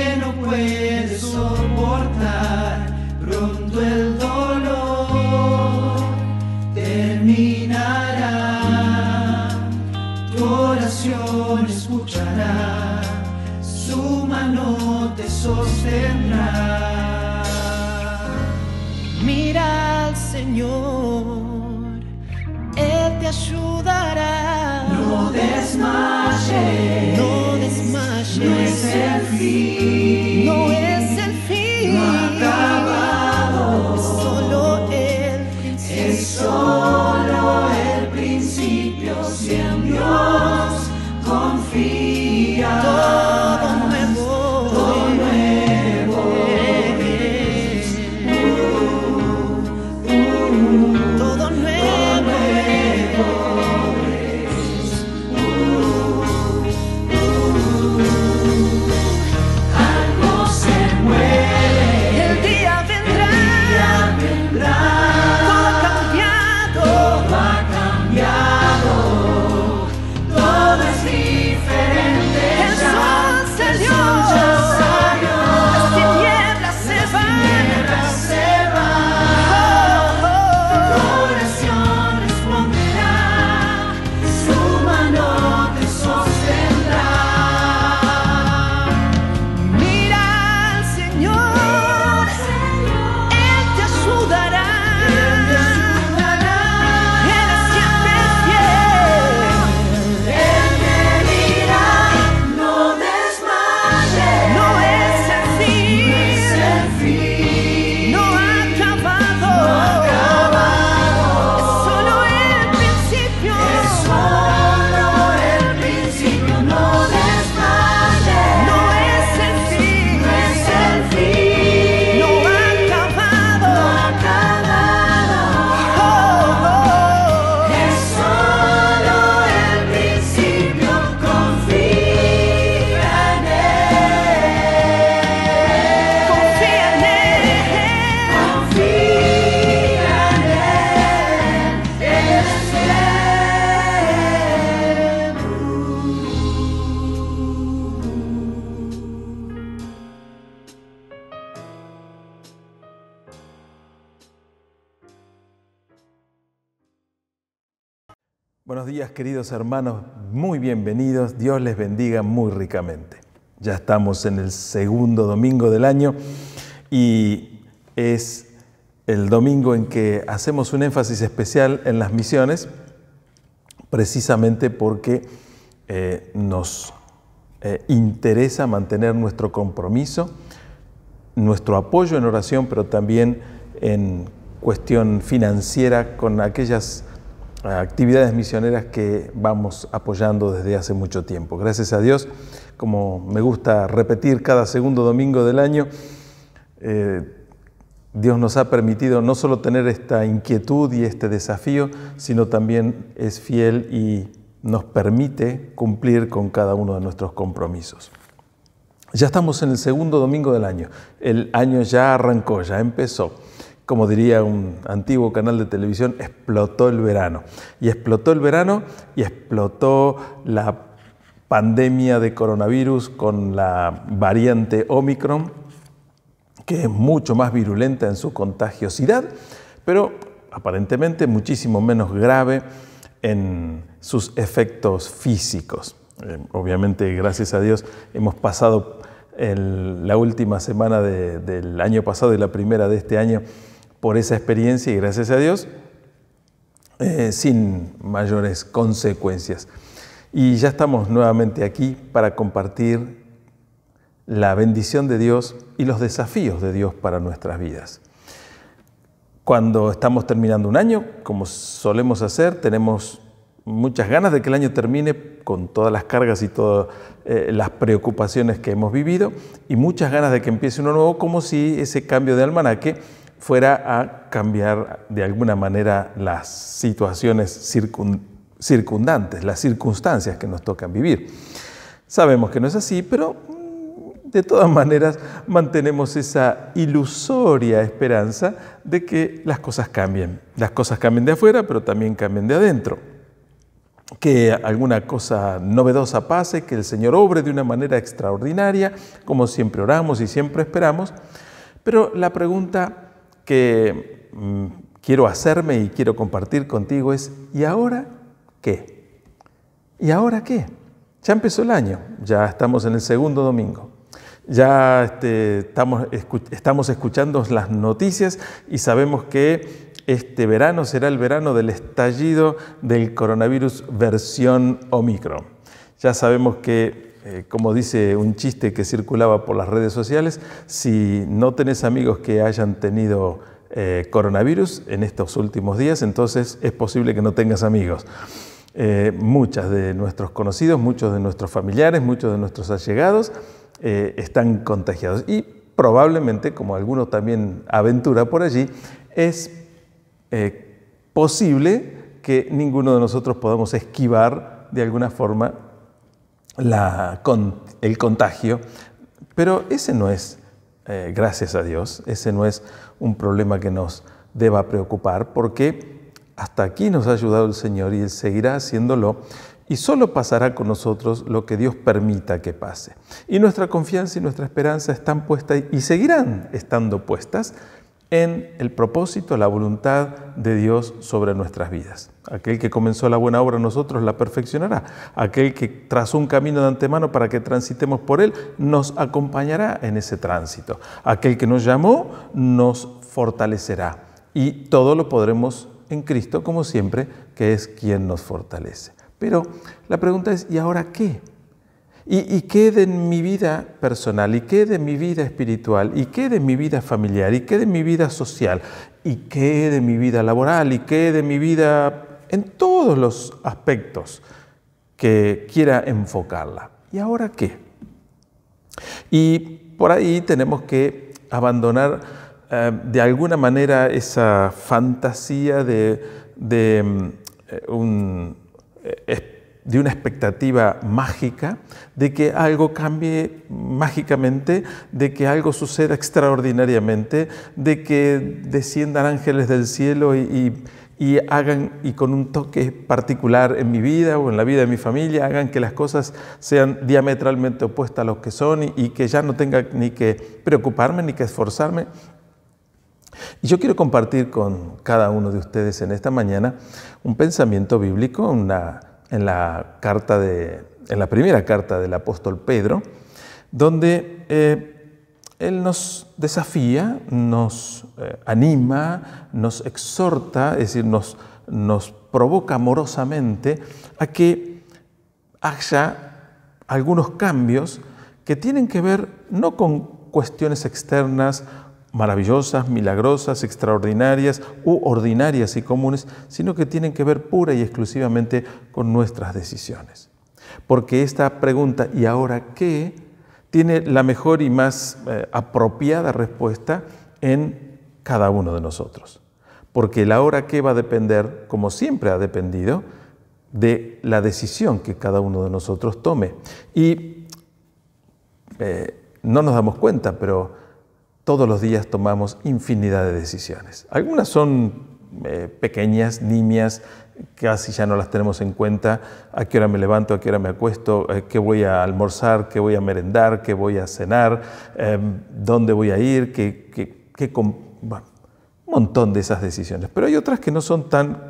que no puede soportar. Pronto el dolor terminará, tu oración escuchará, su mano te sostendrá. Mira al Señor, Él te ayudará. No desmayes, no desmayes, no es el fin, no es el fin, no ha acabado, es solo el principio, es solo el principio. Si en Dios confía, todo nuevo es, todo nuevo es. Algo se mueve, el día vendrá, todo ha cambiado, todo es diferente. El sol salió, las tinieblas se van, tu oración responderá, su mano te sostendrá. Mira al Señor, Él te ayudará, Él es siempre fiel. Él te dirá, no desmayes, no es el fin, no ha acabado, es solo el principio, no desmayes, no es el fin, no ha acabado, es solo el principio. Confía en Él, confía en Él, Él es Buenos días, queridos hermanos, muy bienvenidos. Dios les bendiga muy ricamente. Ya estamos en el segundo domingo del año y es el domingo en que hacemos un énfasis especial en las misiones, precisamente porque nos interesa mantener nuestro compromiso, nuestro apoyo en oración, pero también en cuestión financiera con aquellas actividades misioneras que vamos apoyando desde hace mucho tiempo. Gracias a Dios, como me gusta repetir cada segundo domingo del año, Dios nos ha permitido no solo tener esta inquietud y este desafío, sino también es fiel y nos permite cumplir con cada uno de nuestros compromisos. Ya estamos en el segundo domingo del año. El año ya arrancó, ya empezó. Como diría un antiguo canal de televisión, explotó el verano. Y explotó el verano y explotó la pandemia de coronavirus con la variante Omicron, que es mucho más virulenta en su contagiosidad, pero aparentemente muchísimo menos grave en sus efectos físicos. Obviamente, gracias a Dios, hemos pasado la última semana del año pasado y la primera de este año por esa experiencia y gracias a Dios sin mayores consecuencias. Y ya estamos nuevamente aquí para compartir la bendición de Dios y los desafíos de Dios para nuestras vidas. Cuando estamos terminando un año, como solemos hacer, tenemos muchas ganas de que el año termine con todas las cargas y todas las preocupaciones que hemos vivido y muchas ganas de que empiece uno nuevo, como si ese cambio de almanaque fuera a cambiar de alguna manera las situaciones circundantes, las circunstancias que nos tocan vivir. Sabemos que no es así, pero de todas maneras mantenemos esa ilusoria esperanza de que las cosas cambien. Las cosas cambien de afuera, pero también cambien de adentro. que alguna cosa novedosa pase, que el Señor obre de una manera extraordinaria, como siempre oramos y siempre esperamos. Pero la pregunta que quiero hacerme y quiero compartir contigo es, ¿y ahora qué? ¿Y ahora qué? Ya empezó el año, ya estamos en el segundo domingo. Ya estamos escuchando las noticias y sabemos que este verano será el verano del estallido del coronavirus versión Omicron. Ya sabemos que, como dice un chiste que circulaba por las redes sociales, si no tenés amigos que hayan tenido coronavirus en estos últimos días, entonces es posible que no tengas amigos. Muchos de nuestros conocidos, muchos de nuestros familiares, muchos de nuestros allegados están contagiados. Y probablemente, como alguno también aventura por allí, es posible que ninguno de nosotros podamos esquivar de alguna forma el contagio. Pero ese no es, gracias a Dios, ese no es un problema que nos deba preocupar, porque hasta aquí nos ha ayudado el Señor y Él seguirá haciéndolo, y solo pasará con nosotros lo que Dios permita que pase. Y nuestra confianza y nuestra esperanza están puestas y seguirán estando puestas en el propósito, la voluntad de Dios sobre nuestras vidas. Aquel que comenzó la buena obra en nosotros la perfeccionará. Aquel que trazó un camino de antemano para que transitemos por él, nos acompañará en ese tránsito. Aquel que nos llamó, nos fortalecerá. Y todo lo podremos en Cristo, como siempre, que es quien nos fortalece. Pero la pregunta es, ¿y ahora qué? ¿Y qué de mi vida personal? ¿Y qué de mi vida espiritual? ¿Y qué de mi vida familiar? ¿Y qué de mi vida social? ¿Y qué de mi vida laboral? ¿Y qué de mi vida en todos los aspectos que quiera enfocarla? ¿Y ahora qué? Y por ahí tenemos que abandonar de alguna manera esa fantasía de una expectativa mágica, de que algo cambie mágicamente, de que algo suceda extraordinariamente, de que desciendan ángeles del cielo y hagan, y con un toque particular en mi vida o en la vida de mi familia, hagan que las cosas sean diametralmente opuestas a lo que son y que ya no tenga ni que preocuparme ni que esforzarme. Y yo quiero compartir con cada uno de ustedes en esta mañana un pensamiento bíblico, en la primera carta del apóstol Pedro, donde él nos desafía, nos anima, nos exhorta, es decir, nos provoca amorosamente a que haya algunos cambios que tienen que ver no con cuestiones externas maravillosas, milagrosas, extraordinarias u ordinarias y comunes, sino que tienen que ver pura y exclusivamente con nuestras decisiones. Porque esta pregunta, ¿y ahora qué?, tiene la mejor y más apropiada respuesta en cada uno de nosotros. Porque el ahora qué va a depender, como siempre ha dependido, de la decisión que cada uno de nosotros tome. Y no nos damos cuenta, pero todos los días tomamos infinidad de decisiones. Algunas son pequeñas, nimias, casi ya no las tenemos en cuenta. ¿A qué hora me levanto? ¿A qué hora me acuesto? ¿Qué voy a almorzar? ¿Qué voy a merendar? ¿Qué voy a cenar? ¿Dónde voy a ir? Bueno, un montón de esas decisiones. Pero hay otras que no son tan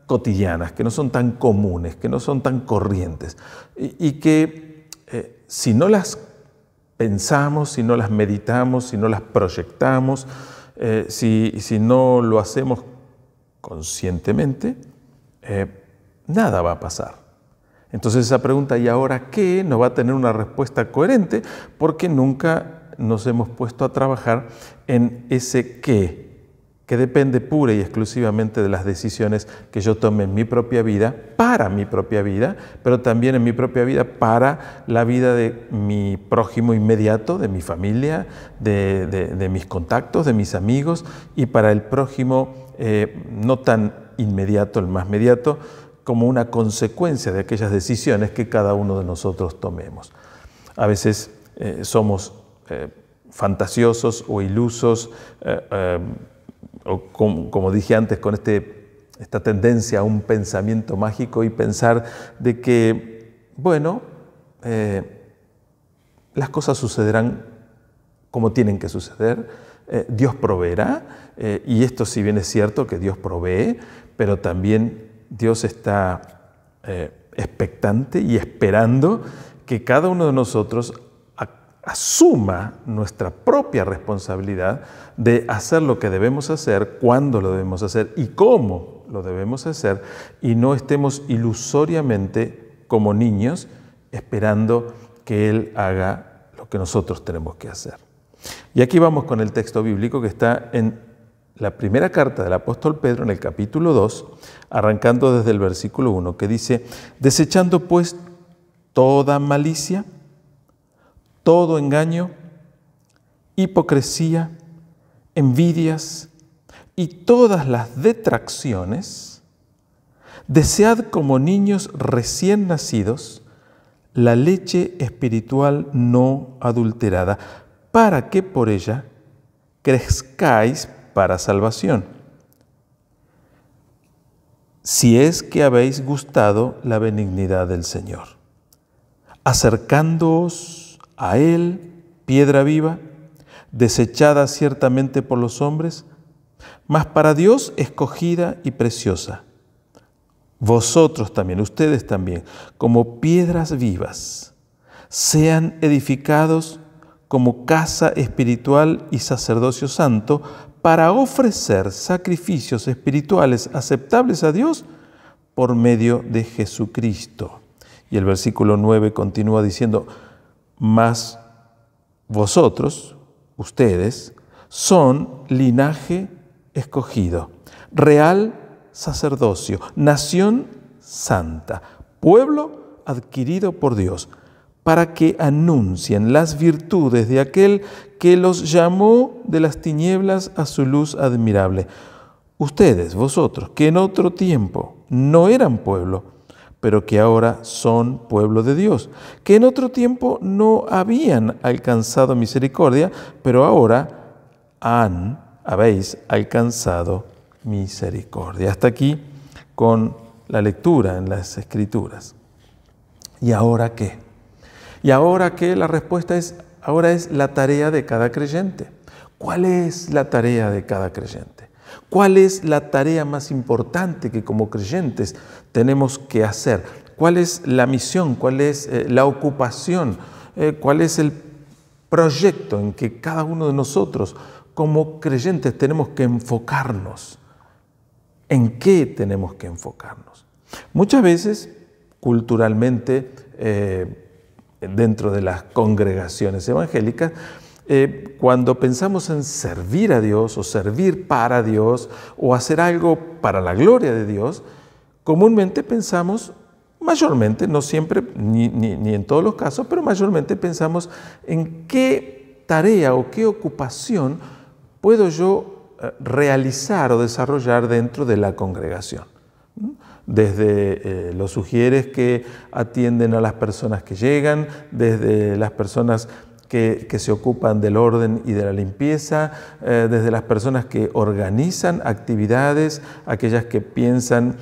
cotidianas, que no son tan comunes, que no son tan corrientes. Y que si no las pensamos, si no las meditamos, si no las proyectamos, si no lo hacemos conscientemente, nada va a pasar. Entonces esa pregunta, ¿y ahora qué?, no va a tener una respuesta coherente porque nunca nos hemos puesto a trabajar en ese qué, que depende pura y exclusivamente de las decisiones que yo tome en mi propia vida, para mi propia vida, pero también en mi propia vida para la vida de mi prójimo inmediato, de mi familia, de mis contactos, de mis amigos, y para el prójimo no tan inmediato, el más mediato, como una consecuencia de aquellas decisiones que cada uno de nosotros tomemos. A veces somos fantasiosos o ilusos, o como dije antes, con este esta tendencia a un pensamiento mágico y pensar de que, bueno, las cosas sucederán como tienen que suceder, Dios proveerá, y esto si bien es cierto que Dios provee, pero también Dios está expectante y esperando que cada uno de nosotros asuma nuestra propia responsabilidad de hacer lo que debemos hacer, cuándo lo debemos hacer y cómo lo debemos hacer, y no estemos ilusoriamente como niños esperando que Él haga lo que nosotros tenemos que hacer. Y aquí vamos con el texto bíblico que está en la primera carta del apóstol Pedro, en el capítulo 2, arrancando desde el versículo 1, que dice: desechando pues toda malicia, todo engaño, hipocresía, envidias y todas las detracciones, desead como niños recién nacidos la leche espiritual no adulterada, para que por ella crezcáis para salvación, si es que habéis gustado la benignidad del Señor, acercándoos a Él, piedra viva, desechada ciertamente por los hombres, mas para Dios escogida y preciosa. Vosotros también, ustedes también, como piedras vivas, sean edificados como casa espiritual y sacerdocio santo, para ofrecer sacrificios espirituales aceptables a Dios por medio de Jesucristo. Y el versículo 9 continúa diciendo: mas vosotros, ustedes, son linaje escogido, real sacerdocio, nación santa, pueblo adquirido por Dios, para que anuncien las virtudes de aquel que los llamó de las tinieblas a su luz admirable. Ustedes, vosotros, que en otro tiempo no eran pueblo, pero que ahora son pueblo de Dios, que en otro tiempo no habían alcanzado misericordia, pero ahora habéis alcanzado misericordia. Hasta aquí con la lectura en las Escrituras. ¿Y ahora qué? ¿Y ahora qué? La respuesta es: ahora es la tarea de cada creyente. ¿Cuál es la tarea de cada creyente? ¿Cuál es la tarea más importante que como creyentes tenemos que hacer? ¿Cuál es la misión? ¿Cuál es la ocupación? ¿Cuál es el proyecto en que cada uno de nosotros como creyentes tenemos que enfocarnos? ¿En qué tenemos que enfocarnos? Muchas veces, culturalmente, dentro de las congregaciones evangélicas, cuando pensamos en servir a Dios o servir para Dios o hacer algo para la gloria de Dios, comúnmente pensamos, mayormente, no siempre ni en todos los casos, pero mayormente pensamos en qué tarea o qué ocupación puedo yo realizar o desarrollar dentro de la congregación. Desde los sugieres que atienden a las personas que llegan, desde las personas que se ocupan del orden y de la limpieza, desde las personas que organizan actividades, aquellas que piensan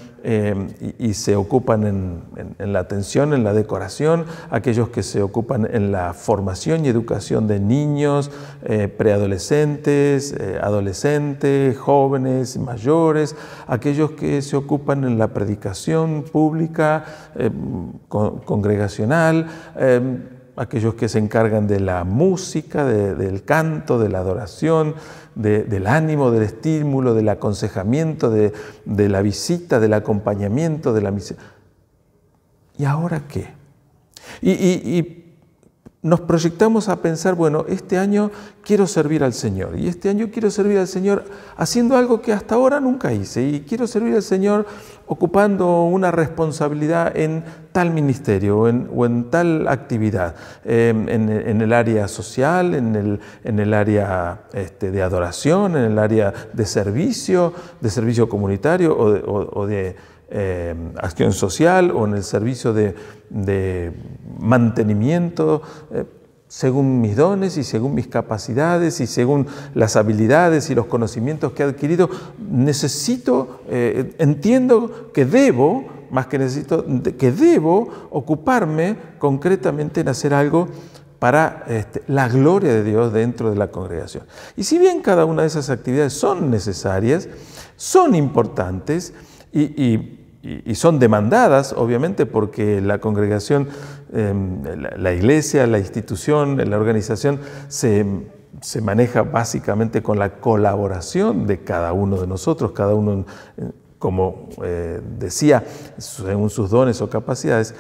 y se ocupan en la atención, en la decoración, aquellos que se ocupan en la formación y educación de niños, preadolescentes, adolescentes, jóvenes, mayores, aquellos que se ocupan en la predicación pública, congregacional, aquellos que se encargan de la música, del canto, de la adoración, del ánimo, del estímulo, del aconsejamiento, de la visita, del acompañamiento, de la misión. ¿Y ahora qué? Y nos proyectamos a pensar, bueno, este año quiero servir al Señor, y este año quiero servir al Señor haciendo algo que hasta ahora nunca hice, y quiero servir al Señor ocupando una responsabilidad en tal ministerio o en tal actividad, en el área social, en el área de adoración, en el área de servicio comunitario o de acción social, o en el servicio de mantenimiento. según mis dones y según mis capacidades y según las habilidades y los conocimientos que he adquirido, entiendo que debo, más que necesito, que debo ocuparme concretamente en hacer algo para la gloria de Dios dentro de la congregación. Y si bien cada una de esas actividades son necesarias, son importantes y son demandadas, obviamente, porque la congregación, la iglesia, la institución, la organización se maneja básicamente con la colaboración de cada uno de nosotros, cada uno, como decía, según sus dones o capacidades.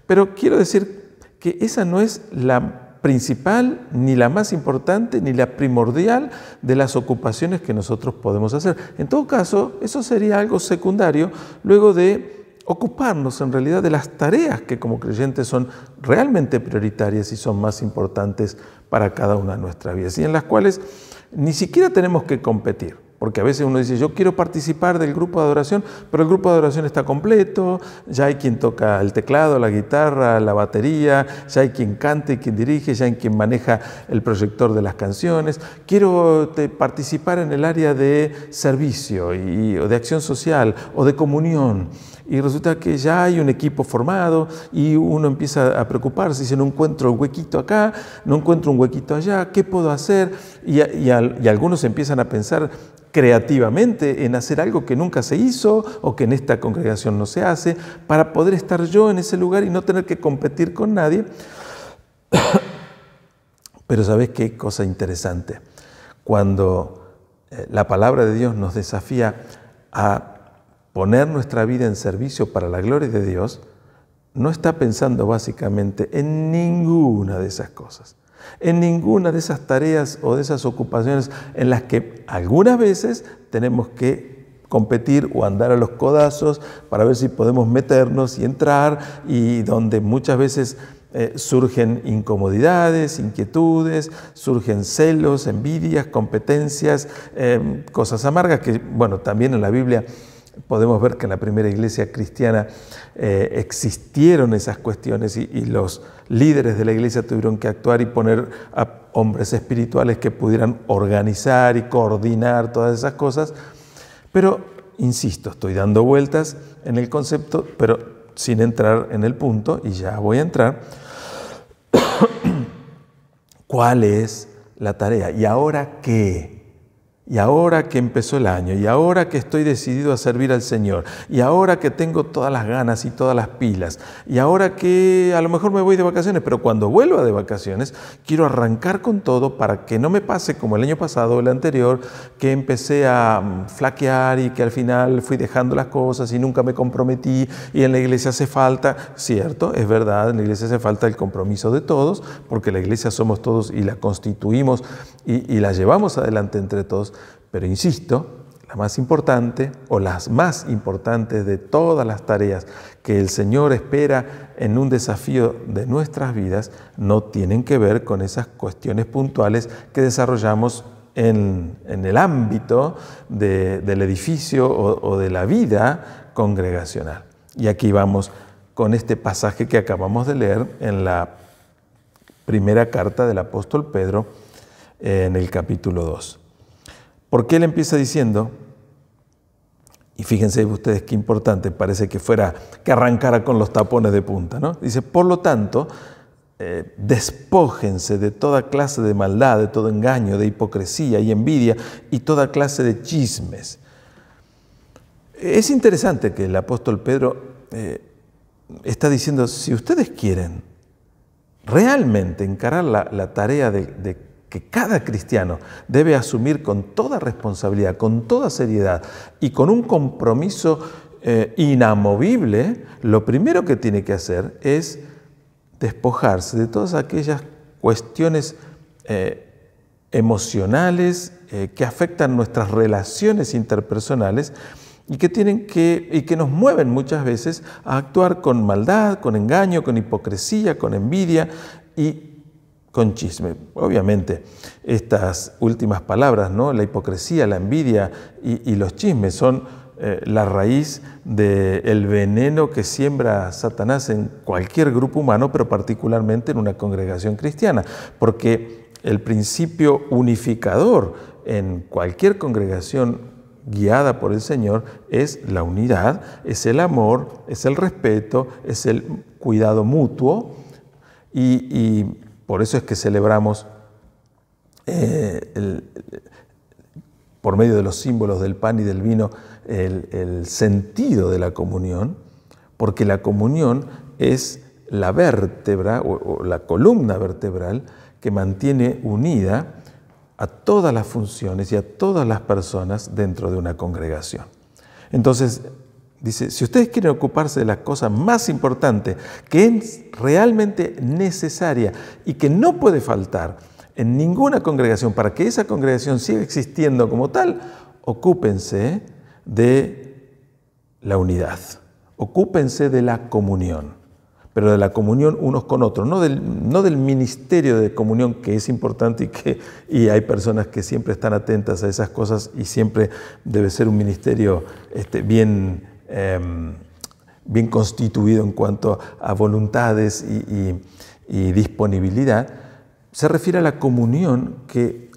Pero quiero decir que esa no es la principal, ni la más importante, ni la primordial de las ocupaciones que nosotros podemos hacer. En todo caso, eso sería algo secundario luego de ocuparnos en realidad de las tareas que como creyentes son realmente prioritarias y son más importantes para cada una de nuestras vidas y en las cuales ni siquiera tenemos que competir. Porque a veces uno dice, yo quiero participar del grupo de adoración, pero el grupo de adoración está completo, ya hay quien toca el teclado, la guitarra, la batería, ya hay quien canta y quien dirige, ya hay quien maneja el proyector de las canciones. Quiero participar en el área de servicio o de acción social o de comunión. Y resulta que ya hay un equipo formado y uno empieza a preocuparse, si no encuentro un huequito acá, no encuentro un huequito allá, ¿qué puedo hacer? Y algunos empiezan a pensar creativamente en hacer algo que nunca se hizo o que en esta congregación no se hace, para poder estar yo en ese lugar y no tener que competir con nadie. Pero ¿sabes qué cosa interesante? Cuando la palabra de Dios nos desafía a poner nuestra vida en servicio para la gloria de Dios, no está pensando básicamente en ninguna de esas cosas, en ninguna de esas tareas o de esas ocupaciones en las que algunas veces tenemos que competir o andar a los codazos para ver si podemos meternos y entrar, y donde muchas veces surgen incomodidades, inquietudes, surgen celos, envidias, competencias, cosas amargas que, bueno, también en la Biblia podemos ver que en la primera iglesia cristiana existieron esas cuestiones y los líderes de la iglesia tuvieron que actuar y poner a hombres espirituales que pudieran organizar y coordinar todas esas cosas. Pero, insisto, estoy dando vueltas en el concepto, pero sin entrar en el punto, y ya voy a entrar. ¿Cuál es la tarea? ¿Y ahora qué? Y ahora que empezó el año, y ahora que estoy decidido a servir al Señor, y ahora que tengo todas las ganas y todas las pilas, y ahora que a lo mejor me voy de vacaciones, pero cuando vuelva de vacaciones quiero arrancar con todo para que no me pase como el año pasado o el anterior, que empecé a flaquear y que al final fui dejando las cosas y nunca me comprometí, y en la iglesia hace falta, cierto, es verdad, en la iglesia hace falta el compromiso de todos, porque la iglesia somos todos y la constituimos y la llevamos adelante entre todos. Pero insisto, la más importante o las más importantes de todas las tareas que el Señor espera en un desafío de nuestras vidas no tienen que ver con esas cuestiones puntuales que desarrollamos en el ámbito del edificio o de la vida congregacional. Y aquí vamos con este pasaje que acabamos de leer en la primera carta del apóstol Pedro en el capítulo 2. Porque él empieza diciendo, y fíjense ustedes qué importante, parece que arrancara con los tapones de punta, ¿no? Dice, por lo tanto, despójense de toda clase de maldad, de todo engaño, de hipocresía y envidia y toda clase de chismes. Es interesante que el apóstol Pedro está diciendo, si ustedes quieren realmente encarar la tarea de que cada cristiano debe asumir con toda responsabilidad, con toda seriedad y con un compromiso inamovible, lo primero que tiene que hacer es despojarse de todas aquellas cuestiones emocionales que afectan nuestras relaciones interpersonales y que nos mueven muchas veces a actuar con maldad, con engaño, con hipocresía, con envidia y con chisme. Obviamente, estas últimas palabras, ¿no? La hipocresía, la envidia y los chismes son la raíz del veneno que siembra Satanás en cualquier grupo humano, pero particularmente en una congregación cristiana, porque el principio unificador en cualquier congregación guiada por el Señor es la unidad, es el amor, es el respeto, es el cuidado mutuo, y por eso es que celebramos por medio de los símbolos del pan y del vino el sentido de la comunión, porque la comunión es la vértebra o la columna vertebral que mantiene unida a todas las funciones y a todas las personas dentro de una congregación. Entonces, dice, si ustedes quieren ocuparse de la cosa más importante, que es realmente necesaria y que no puede faltar en ninguna congregación, para que esa congregación siga existiendo como tal, ocúpense de la unidad, ocúpense de la comunión, pero de la comunión unos con otros, no del ministerio de comunión, que es importante y hay personas que siempre están atentas a esas cosas y siempre debe ser un ministerio bien constituido en cuanto a voluntades y disponibilidad. Se refiere a la comunión,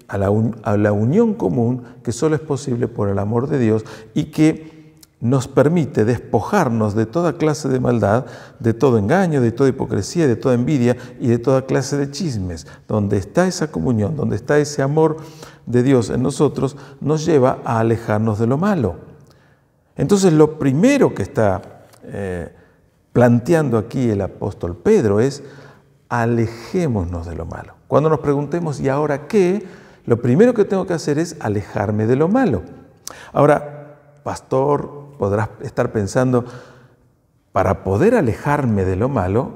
a la unión común que solo es posible por el amor de Dios y que nos permite despojarnos de toda clase de maldad, de todo engaño, de toda hipocresía, de toda envidia y de toda clase de chismes. Donde está esa comunión, donde está ese amor de Dios en nosotros, nos lleva a alejarnos de lo malo. Entonces, lo primero que está planteando aquí el apóstol Pedro es: alejémonos de lo malo. Cuando nos preguntemos, ¿y ahora qué? Lo primero que tengo que hacer es alejarme de lo malo. Ahora, pastor, podrás estar pensando, para poder alejarme de lo malo,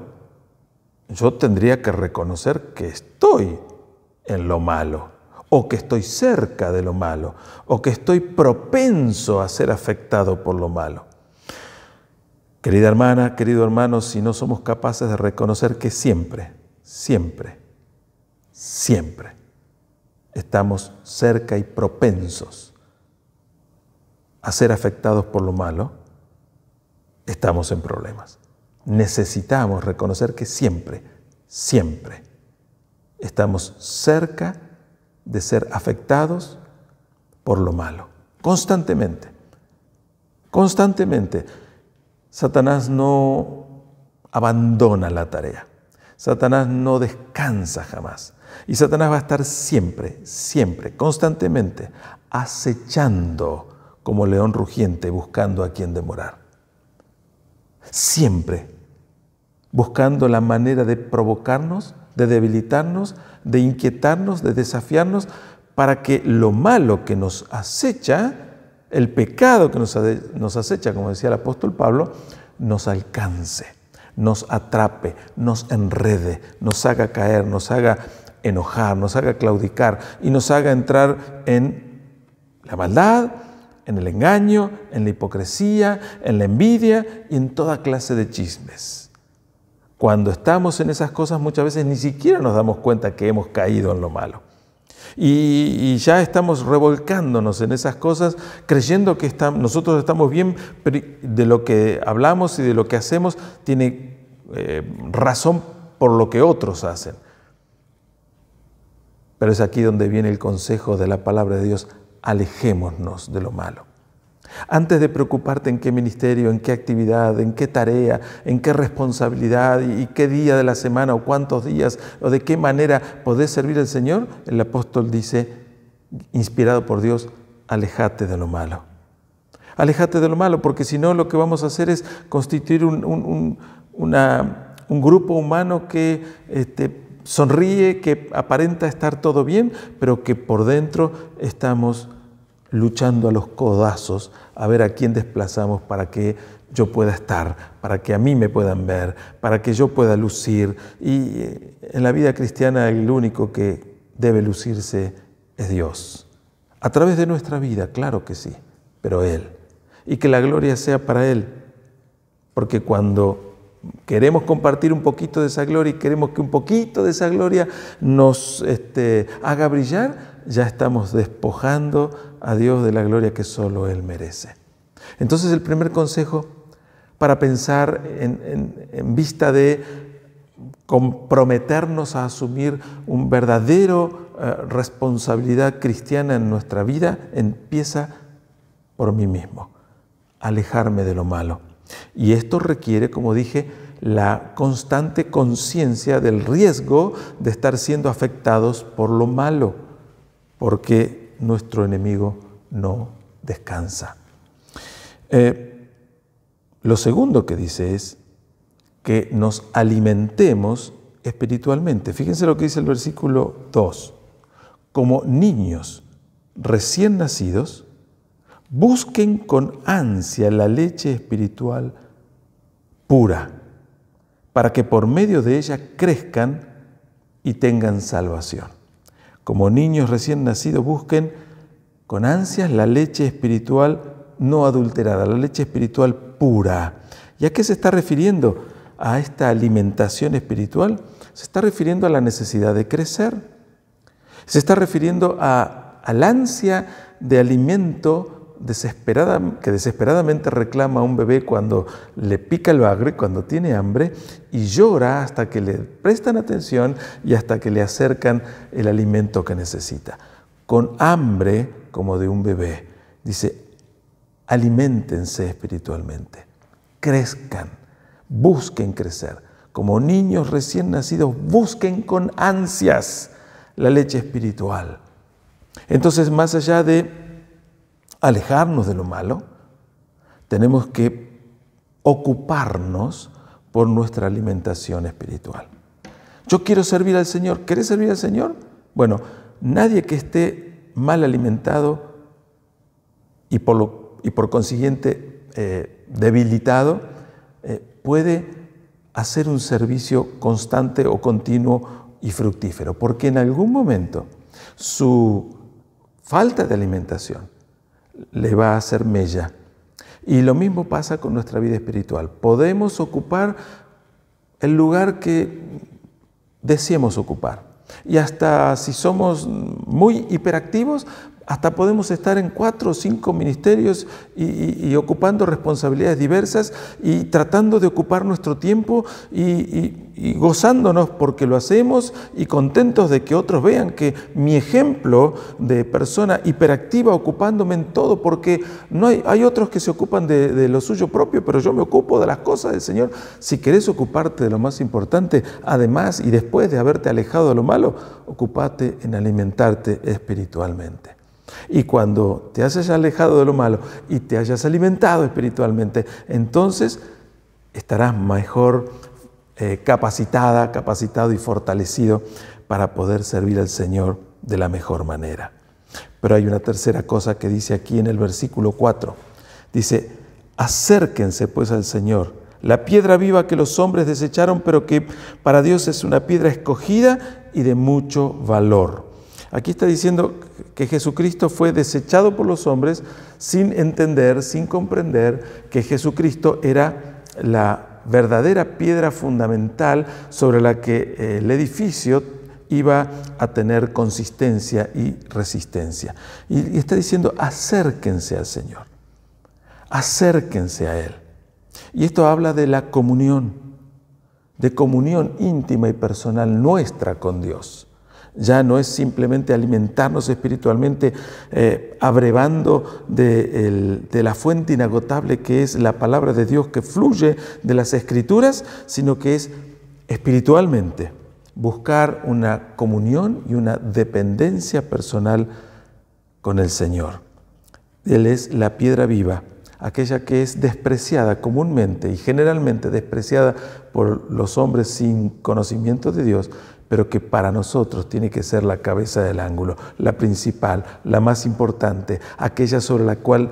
yo tendría que reconocer que estoy en lo malo, o que estoy cerca de lo malo, o que estoy propenso a ser afectado por lo malo. Querida hermana, querido hermano, si no somos capaces de reconocer que siempre estamos cerca y propensos a ser afectados por lo malo, estamos en problemas. Necesitamos reconocer que siempre estamos cerca de ser afectados por lo malo. Constantemente. Satanás no abandona la tarea. Satanás no descansa jamás. Y Satanás va a estar siempre, constantemente, acechando como león rugiente, buscando a quien devorar. Siempre buscando la manera de provocarnos, de debilitarnos, de inquietarnos, de desafiarnos, para que lo malo que nos acecha, el pecado que nos acecha, como decía el apóstol Pablo, nos alcance, nos atrape, nos enrede, nos haga caer, nos haga enojar, nos haga claudicar y nos haga entrar en la maldad, en el engaño, en la hipocresía, en la envidia y en toda clase de chismes. Cuando estamos en esas cosas, muchas veces ni siquiera nos damos cuenta que hemos caído en lo malo. Y ya estamos revolcándonos en esas cosas, creyendo que nosotros estamos bien, pero de lo que hablamos y de lo que hacemos tiene razón por lo que otros hacen. Pero es aquí donde viene el consejo de la palabra de Dios: alejémonos de lo malo. Antes de preocuparte en qué ministerio, en qué actividad, en qué tarea, en qué responsabilidad y qué día de la semana o cuántos días o de qué manera podés servir al Señor, el apóstol dice, inspirado por Dios, aléjate de lo malo. Aléjate de lo malo, porque si no, lo que vamos a hacer es constituir un grupo humano que sonríe, que aparenta estar todo bien, pero que por dentro estamos luchando a los codazos a ver a quién desplazamos para que yo pueda estar, para que a mí me puedan ver, para que yo pueda lucir. Y en la vida cristiana el único que debe lucirse es Dios. A través de nuestra vida, claro que sí, pero Él. Y que la gloria sea para Él, porque cuando queremos compartir un poquito de esa gloria y queremos que un poquito de esa gloria nos haga brillar, ya estamos despojando a Dios de la gloria que solo Él merece. Entonces el primer consejo para pensar en vista de comprometernos a asumir un verdadero responsabilidad cristiana en nuestra vida, empieza por mí mismo, alejarme de lo malo. Y esto requiere, como dije, la constante conciencia del riesgo de estar siendo afectados por lo malo, porque nuestro enemigo no descansa. Lo segundo que dice es que nos alimentemos espiritualmente. Fíjense lo que dice el versículo 2. Como niños recién nacidos, busquen con ansia la leche espiritual pura, para que por medio de ella crezcan y tengan salvación. Como niños recién nacidos, busquen con ansias la leche espiritual no adulterada, la leche espiritual pura. ¿Y a qué se está refiriendo? A esta alimentación espiritual, se está refiriendo a la necesidad de crecer, se está refiriendo al ansia de alimento que desesperadamente reclama a un bebé cuando le pica el bagre, cuando tiene hambre, y llora hasta que le prestan atención y hasta que le acercan el alimento que necesita. Con hambre como de un bebé, dice, aliméntense espiritualmente, crezcan, busquen crecer. Como niños recién nacidos, busquen con ansias la leche espiritual. Entonces, más allá de alejarnos de lo malo, tenemos que ocuparnos por nuestra alimentación espiritual. Yo quiero servir al Señor. ¿Querés servir al Señor? Bueno, nadie que esté mal alimentado y por consiguiente debilitado puede hacer un servicio constante o continuo y fructífero, porque en algún momento su falta de alimentación le va a hacer mella. Y lo mismo pasa con nuestra vida espiritual. Podemos ocupar el lugar que deseemos ocupar. Y hasta si somos muy hiperactivos, hasta podemos estar en 4 o 5 ministerios y ocupando responsabilidades diversas y tratando de ocupar nuestro tiempo y gozándonos porque lo hacemos y contentos de que otros vean que mi ejemplo de persona hiperactiva ocupándome en todo, porque no hay otros que se ocupan de lo suyo propio, pero yo me ocupo de las cosas del Señor. Si querés ocuparte de lo más importante, además y después de haberte alejado de lo malo, ocupate en alimentarte espiritualmente. Y cuando te hayas alejado de lo malo y te hayas alimentado espiritualmente, entonces estarás mejor capacitado y fortalecido para poder servir al Señor de la mejor manera. Pero hay una tercera cosa que dice aquí en el versículo 4. Dice, acérquense pues al Señor, la piedra viva que los hombres desecharon, pero que para Dios es una piedra escogida y de mucho valor. Aquí está diciendo que Jesucristo fue desechado por los hombres sin entender, sin comprender que Jesucristo era la verdadera piedra fundamental sobre la que el edificio iba a tener consistencia y resistencia. Y está diciendo, acérquense al Señor, acérquense a Él. Y esto habla de la comunión íntima y personal nuestra con Dios. Ya no es simplemente alimentarnos espiritualmente abrevando de la fuente inagotable que es la palabra de Dios que fluye de las Escrituras, sino que es espiritualmente buscar una comunión y una dependencia personal con el Señor. Él es la piedra viva, aquella que es despreciada comúnmente y generalmente despreciada por los hombres sin conocimiento de Dios, pero que para nosotros tiene que ser la cabeza del ángulo, la principal, la más importante, aquella sobre la cual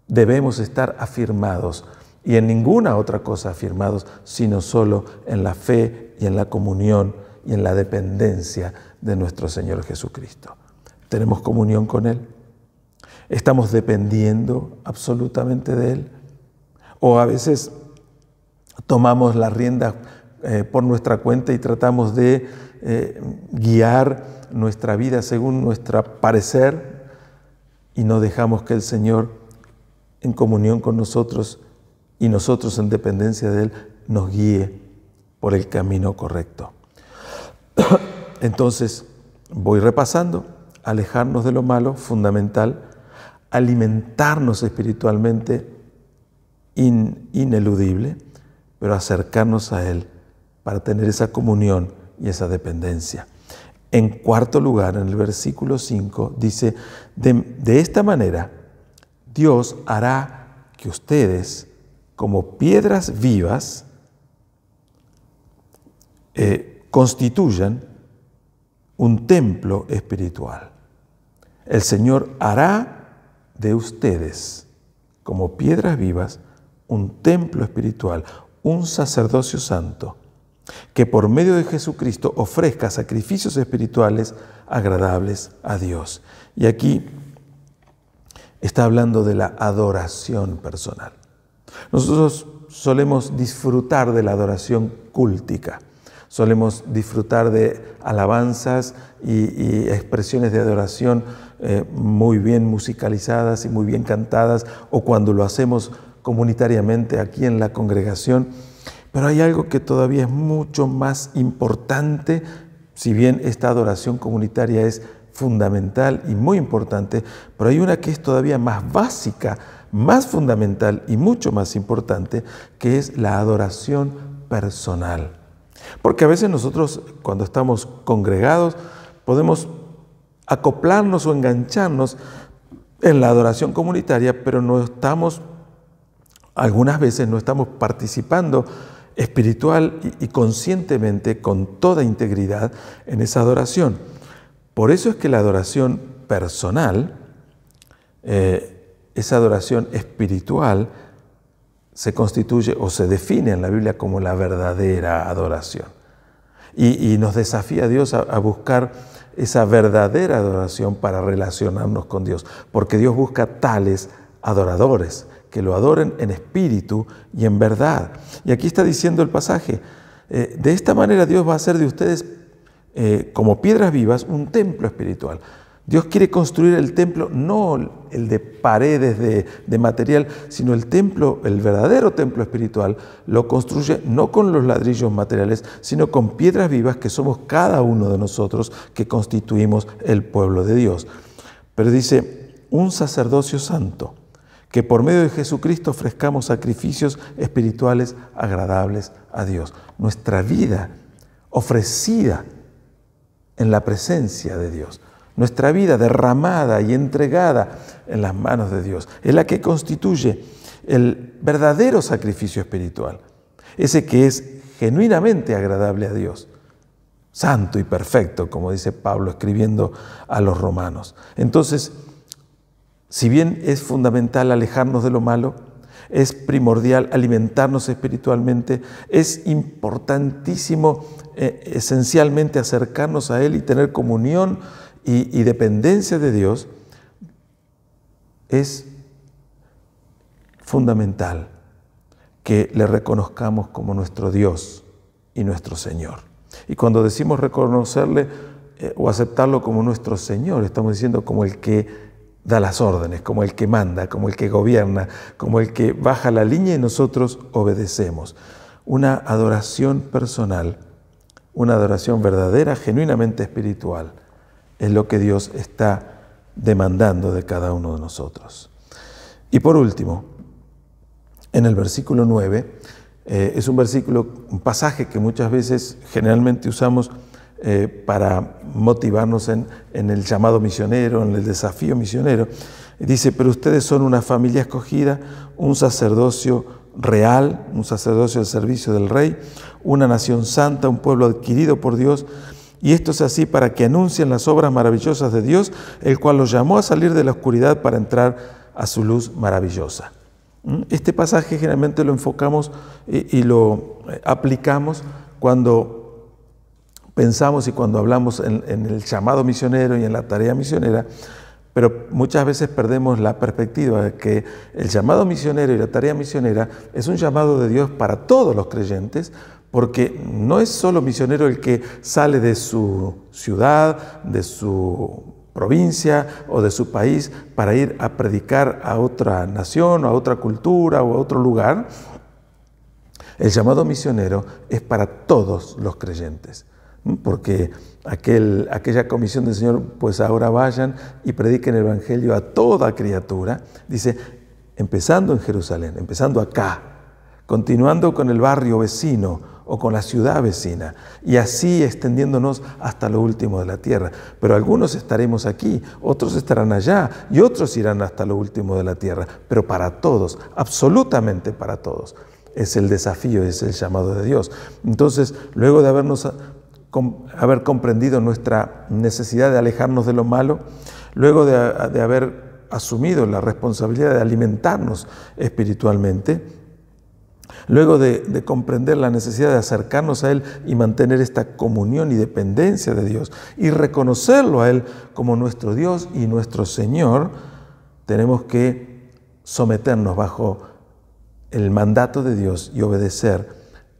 debemos estar afirmados y en ninguna otra cosa afirmados, sino solo en la fe y en la comunión y en la dependencia de nuestro Señor Jesucristo. ¿Tenemos comunión con Él? ¿Estamos dependiendo absolutamente de Él? ¿O a veces tomamos la rienda por nuestra cuenta y tratamos de guiar nuestra vida según nuestro parecer y no dejamos que el Señor en comunión con nosotros y nosotros en dependencia de Él nos guíe por el camino correcto. Entonces, voy repasando: alejarnos de lo malo, fundamental; alimentarnos espiritualmente, ineludible, pero acercarnos a Él para tener esa comunión y esa dependencia. En cuarto lugar, en el versículo 5, dice: de esta manera Dios hará que ustedes, como piedras vivas, constituyan un templo espiritual. El Señor hará de ustedes, como piedras vivas, un templo espiritual, un sacerdocio santo, que por medio de Jesucristo ofrezca sacrificios espirituales agradables a Dios. Y aquí está hablando de la adoración personal. Nosotros solemos disfrutar de la adoración cúltica, solemos disfrutar de alabanzas y expresiones de adoración muy bien musicalizadas y muy bien cantadas, o cuando lo hacemos comunitariamente aquí en la congregación. Pero hay algo que todavía es mucho más importante. Si bien esta adoración comunitaria es fundamental y muy importante, pero hay una que es todavía más básica, más fundamental y mucho más importante, que es la adoración personal. Porque a veces nosotros, cuando estamos congregados, podemos acoplarnos o engancharnos en la adoración comunitaria, pero algunas veces no estamos participando espiritual y conscientemente, con toda integridad, en esa adoración. Por eso es que la adoración personal, esa adoración espiritual, se constituye o se define en la Biblia como la verdadera adoración. Y nos desafía a Dios a buscar esa verdadera adoración para relacionarnos con Dios, porque Dios busca tales adoradores que lo adoren en espíritu y en verdad. Y aquí está diciendo el pasaje: de esta manera Dios va a hacer de ustedes, como piedras vivas, un templo espiritual. Dios quiere construir el templo, no el de paredes de material, sino el templo, el verdadero templo espiritual, lo construye no con los ladrillos materiales, sino con piedras vivas, que somos cada uno de nosotros, que constituimos el pueblo de Dios. Pero dice: un sacerdocio santo, que por medio de Jesucristo ofrezcamos sacrificios espirituales agradables a Dios. Nuestra vida ofrecida en la presencia de Dios, nuestra vida derramada y entregada en las manos de Dios, es la que constituye el verdadero sacrificio espiritual, ese que es genuinamente agradable a Dios, santo y perfecto, como dice Pablo escribiendo a los romanos. Entonces, si bien es fundamental alejarnos de lo malo, es primordial alimentarnos espiritualmente, es importantísimo esencialmente acercarnos a Él y tener comunión y dependencia de Dios, es fundamental que le reconozcamos como nuestro Dios y nuestro Señor. Y cuando decimos reconocerle o aceptarlo como nuestro Señor, estamos diciendo como el que da las órdenes, como el que manda, como el que gobierna, como el que baja la línea y nosotros obedecemos. Una adoración personal, una adoración verdadera, genuinamente espiritual, es lo que Dios está demandando de cada uno de nosotros. Y por último, en el versículo 9, es un pasaje que muchas veces generalmente usamos para motivarnos en el llamado misionero, en el desafío misionero. Dice: pero ustedes son una familia escogida, un sacerdocio real, un sacerdocio al servicio del Rey, una nación santa, un pueblo adquirido por Dios, y esto es así para que anuncien las obras maravillosas de Dios, el cual los llamó a salir de la oscuridad para entrar a su luz maravillosa. Este pasaje generalmente lo enfocamos y lo aplicamos cuando pensamos y cuando hablamos en el llamado misionero y en la tarea misionera, pero muchas veces perdemos la perspectiva de que el llamado misionero y la tarea misionera es un llamado de Dios para todos los creyentes, porque no es solo misionero el que sale de su ciudad, de su provincia o de su país para ir a predicar a otra nación o a otra cultura o a otro lugar. El llamado misionero es para todos los creyentes, porque aquella comisión del Señor, pues ahora vayan y prediquen el Evangelio a toda criatura, dice, empezando en Jerusalén, empezando acá, continuando con el barrio vecino o con la ciudad vecina, y así extendiéndonos hasta lo último de la tierra. Pero algunos estaremos aquí, otros estarán allá, y otros irán hasta lo último de la tierra, pero para todos, absolutamente para todos. Es el desafío, es el llamado de Dios. Entonces, luego de haber comprendido nuestra necesidad de alejarnos de lo malo, luego de haber asumido la responsabilidad de alimentarnos espiritualmente, luego de comprender la necesidad de acercarnos a Él y mantener esta comunión y dependencia de Dios y reconocerlo a Él como nuestro Dios y nuestro Señor, tenemos que someternos bajo el mandato de Dios y obedecer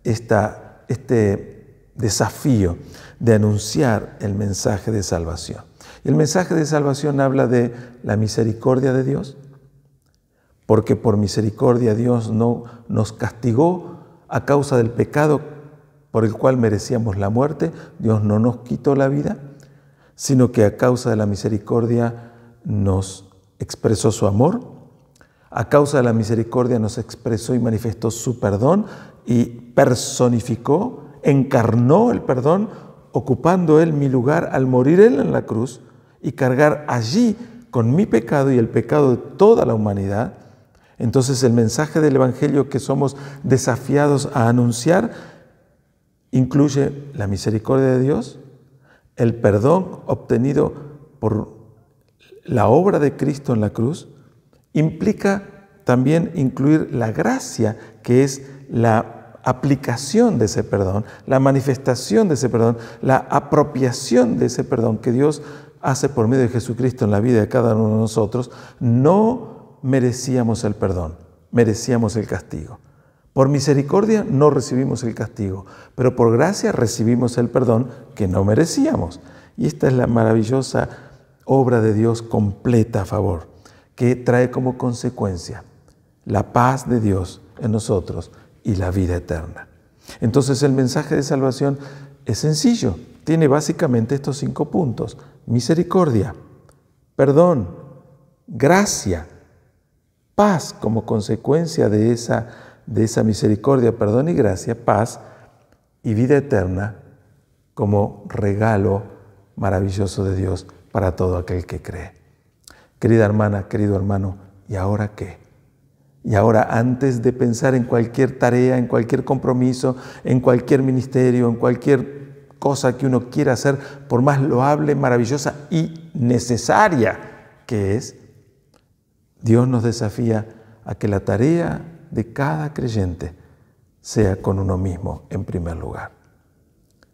este desafío de anunciar el mensaje de salvación. Y el mensaje de salvación habla de la misericordia de Dios, porque por misericordia Dios no nos castigó a causa del pecado por el cual merecíamos la muerte. Dios no nos quitó la vida, sino que a causa de la misericordia nos expresó su amor. A causa de la misericordia nos expresó y manifestó su perdón y personificó, encarnó el perdón, ocupando Él mi lugar al morir Él en la cruz y cargar allí con mi pecado y el pecado de toda la humanidad. Entonces el mensaje del Evangelio que somos desafiados a anunciar incluye la misericordia de Dios, el perdón obtenido por la obra de Cristo en la cruz, implica también incluir la gracia, que es la aplicación de ese perdón, la manifestación de ese perdón, la apropiación de ese perdón que Dios hace por medio de Jesucristo en la vida de cada uno de nosotros. No merecíamos el perdón, merecíamos el castigo. Por misericordia no recibimos el castigo, pero por gracia recibimos el perdón que no merecíamos. Y esta es la maravillosa obra de Dios completa a favor, que trae como consecuencia la paz de Dios en nosotros y la vida eterna. Entonces el mensaje de salvación es sencillo, tiene básicamente estos 5 puntos: misericordia, perdón, gracia, paz como consecuencia de esa misericordia, perdón y gracia, paz y vida eterna como regalo maravilloso de Dios para todo aquel que cree. Querida hermana, querido hermano, ¿y ahora qué? Y ahora, antes de pensar en cualquier tarea, en cualquier compromiso, en cualquier ministerio, en cualquier cosa que uno quiera hacer, por más loable, maravillosa y necesaria que es, Dios nos desafía a que la tarea de cada creyente sea con uno mismo en primer lugar.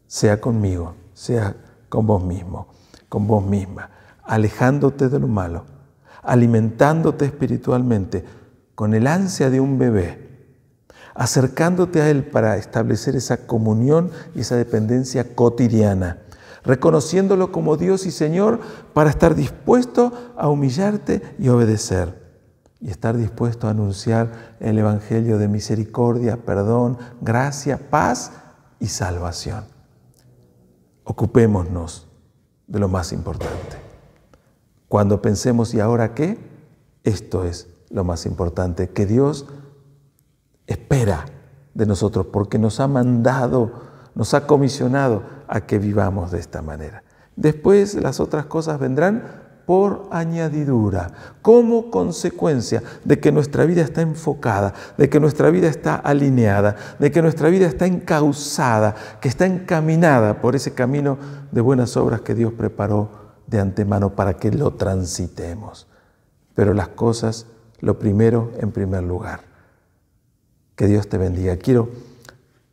Sea conmigo, sea con vos mismo, con vos misma, alejándote de lo malo, alimentándote espiritualmente con el ansia de un bebé, acercándote a Él para establecer esa comunión y esa dependencia cotidiana, reconociéndolo como Dios y Señor para estar dispuesto a humillarte y obedecer, y estar dispuesto a anunciar el Evangelio de misericordia, perdón, gracia, paz y salvación. Ocupémonos de lo más importante. Cuando pensemos, ¿y ahora qué? Esto es lo más importante, que Dios espera de nosotros porque nos ha mandado, nos ha comisionado a que vivamos de esta manera. Después las otras cosas vendrán por añadidura, como consecuencia de que nuestra vida está enfocada, de que nuestra vida está alineada, de que nuestra vida está encauzada, que está encaminada por ese camino de buenas obras que Dios preparó de antemano para que lo transitemos. Pero las cosas, lo primero en primer lugar. Que Dios te bendiga. Quiero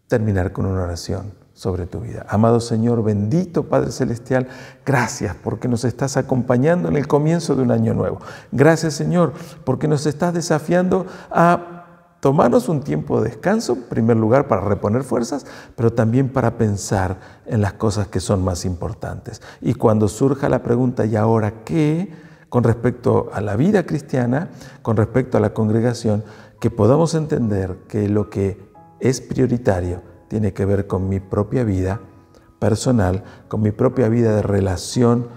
terminar con una oración sobre tu vida. Amado Señor, bendito Padre Celestial, gracias porque nos estás acompañando en el comienzo de un año nuevo. Gracias, Señor, porque nos estás desafiando a tomarnos un tiempo de descanso, en primer lugar para reponer fuerzas, pero también para pensar en las cosas que son más importantes. Y cuando surja la pregunta, ¿y ahora qué?, con respecto a la vida cristiana, con respecto a la congregación, que podamos entender que lo que es prioritario tiene que ver con mi propia vida personal, con mi propia vida de relación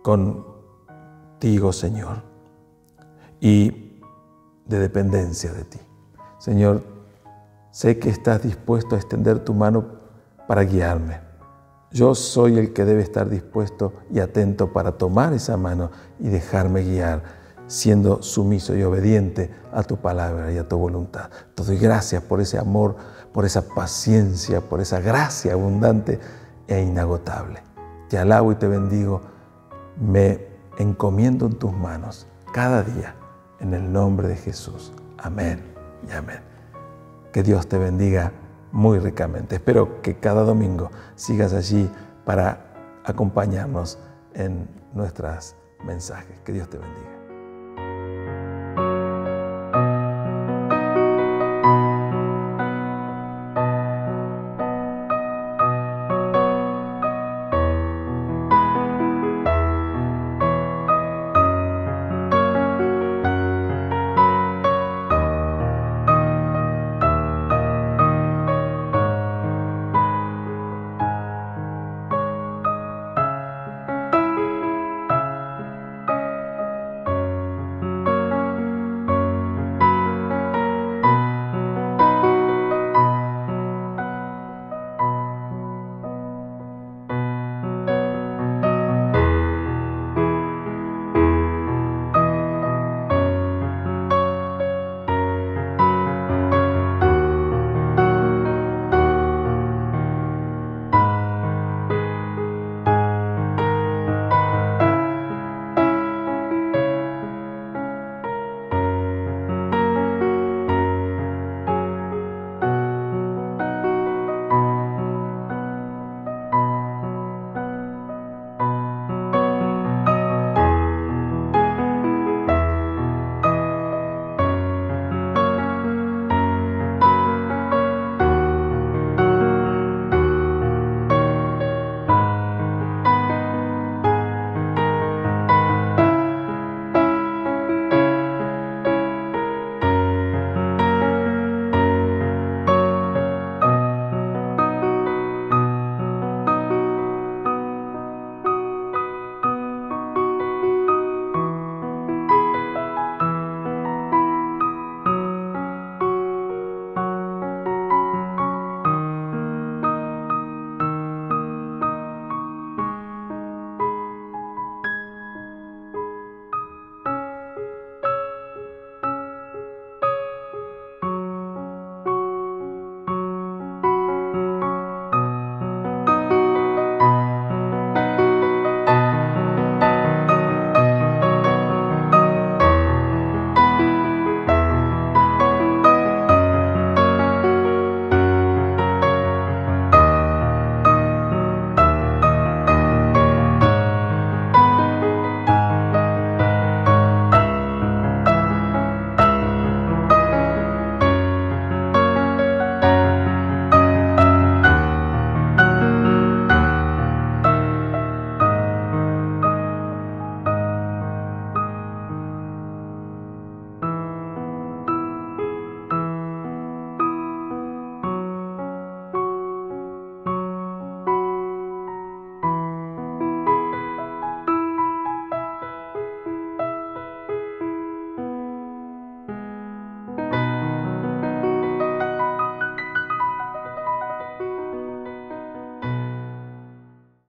contigo, Señor, y de dependencia de ti. Señor, sé que estás dispuesto a extender tu mano para guiarme. Yo soy el que debe estar dispuesto y atento para tomar esa mano y dejarme guiar, siendo sumiso y obediente a tu palabra y a tu voluntad. Te doy gracias por ese amor, por esa paciencia, por esa gracia abundante e inagotable. Te alabo y te bendigo. Me encomiendo en tus manos cada día, en el nombre de Jesús. Amén y amén. Que Dios te bendiga muy ricamente. Espero que cada domingo sigas allí para acompañarnos en nuestros mensajes. Que Dios te bendiga.